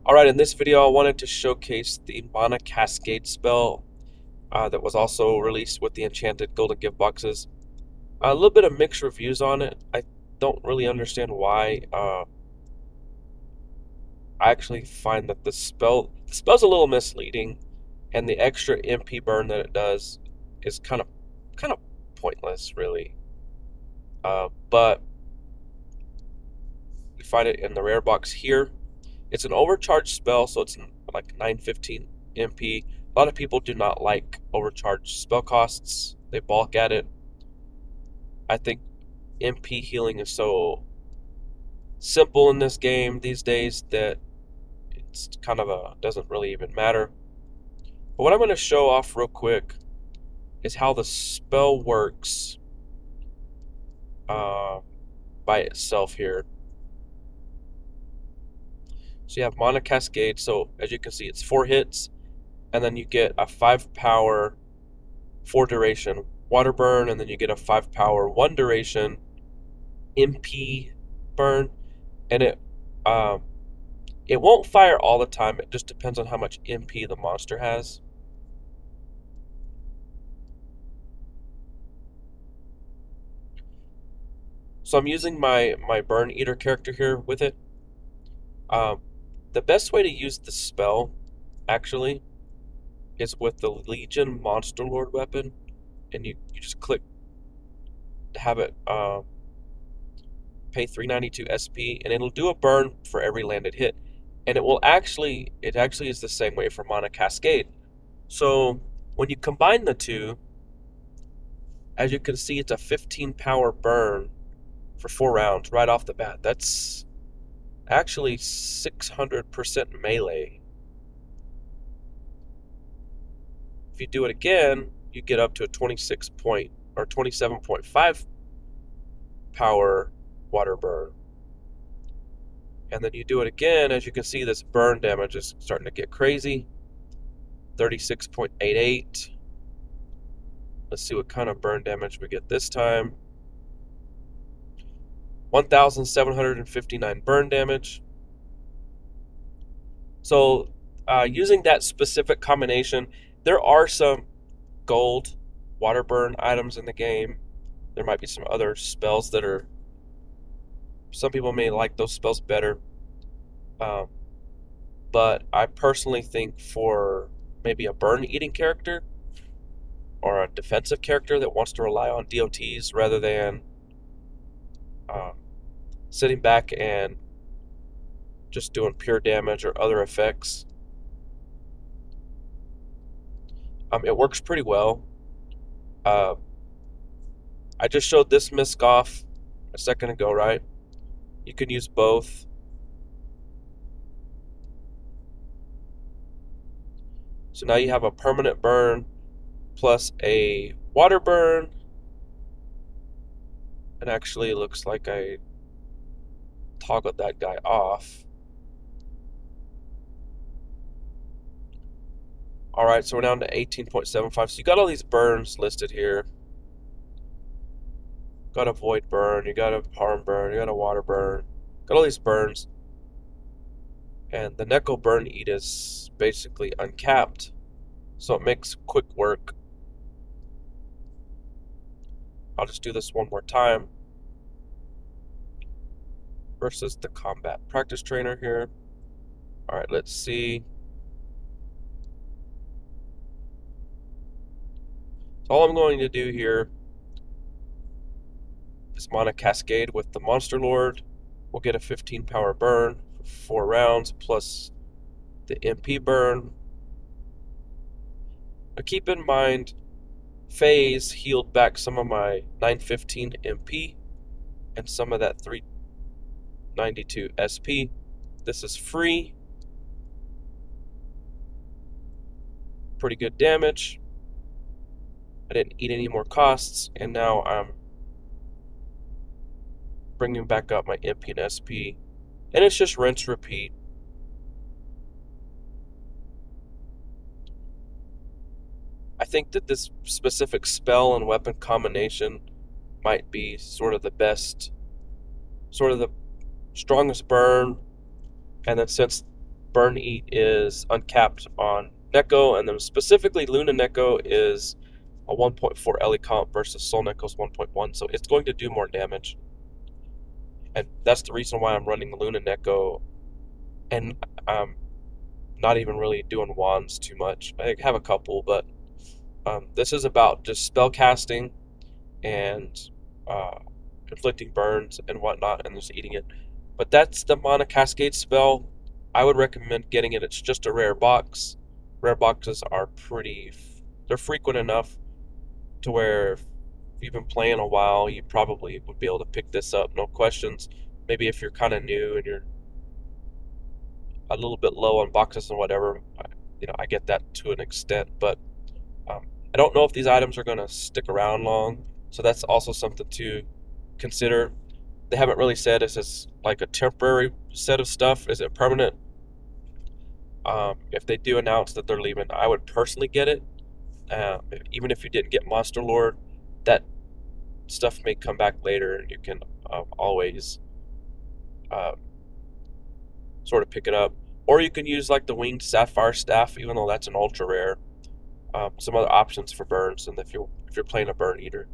Alright, in this video I wanted to showcase the Mana Cascade spell that was also released with the Enchanted Golden Gift Boxes. A little bit of mixed reviews on it. I don't really understand why. I actually find that the spell's a little misleading, and the extra MP burn that it does is kind of pointless, really. But you find it in the rare box here. It's an overcharged spell, so it's like 915 MP. A lot of people do not like overcharged spell costs. They balk at it. I think MP healing is so simple in this game these days that it's kind of doesn't really even matter. But what I'm going to show off real quick is how the spell works by itself here. So you have Mana Cascade, so as you can see it's 4 hits, and then you get a 5 power 4 duration water burn, and then you get a 5 power 1 duration MP burn, and it won't fire all the time. It just depends on how much MP the monster has. So I'm using my Burn Eater character here with it. The best way to use the spell, actually, is with the Legion Monster Lord weapon, and you just click to have it pay 392 SP, and it'll do a burn for every landed hit. And it actually is the same way for Mana Cascade. So when you combine the two, as you can see, it's a 15 power burn for 4 rounds right off the bat. That's actually 600% melee. If you do it again, you get up to a 27.5 power water burn. And then you do it again, as you can see, this burn damage is starting to get crazy. 36.88. Let's see what kind of burn damage we get this time. 1,759 burn damage. So using that specific combination, there are some gold water burn items in the game. There might be some other spells that are, some people may like those spells better. But I personally think for maybe a burn eating character or a defensive character that wants to rely on DOTs rather than sitting back and just doing pure damage or other effects, it works pretty well. I just showed this misc off a second ago, right? You can use both. So now you have a permanent burn plus a water burn. And actually, it looks like I toggled that guy off. Alright, so we're down to 18.75. So you got all these burns listed here. Got a void burn, you got a harm burn, you got a water burn. Got all these burns. And the Neko burn eat is basically uncapped, so it makes quick work. I'll just do this one more time. Versus the combat practice trainer here. Alright, let's see. So all I'm going to do here is Mana Cascade with the Monster Lord. We'll get a 15 power burn for 4 rounds plus the MP burn. Now keep in mind, Phase healed back some of my 915 MP and some of that 392 SP. This is free. Pretty good damage. I didn't eat any more costs, and now I'm bringing back up my MP and SP, and it's just rinse repeat. I think that this specific spell and weapon combination might be sort of the best, sort of the strongest burn, and then since Burn Eat is uncapped on Neko, and then specifically Luna Neko is a 1.4 Ellie comp versus Soul Neko's 1.1, so it's going to do more damage. And that's the reason why I'm running Luna Neko, and I'm not even really doing wands too much. I have a couple, but this is about just spell casting and uh, inflicting burns and whatnot, and just eating it. But that's the Mana Cascade spell. I would recommend getting it. It's just a rare box. Rare boxes are they're frequent enough to where if you've been playing a while, you probably would be able to pick this up, no questions. Maybe if you're kind of new and you're a little bit low on boxes and whatever, I get that to an extent, but um, I don't know if these items are going to stick around long, so that's also something to consider. They haven't really said if it's like a temporary set of stuff. Is it permanent? If they do announce that they're leaving, I would personally get it. Even if you didn't get Monster Lord, that stuff may come back later, and you can always uh, sort of pick it up. Or you can use like the Winged Sapphire Staff, even though that's an ultra rare. Some other options for burns, and if you're playing a burn eater.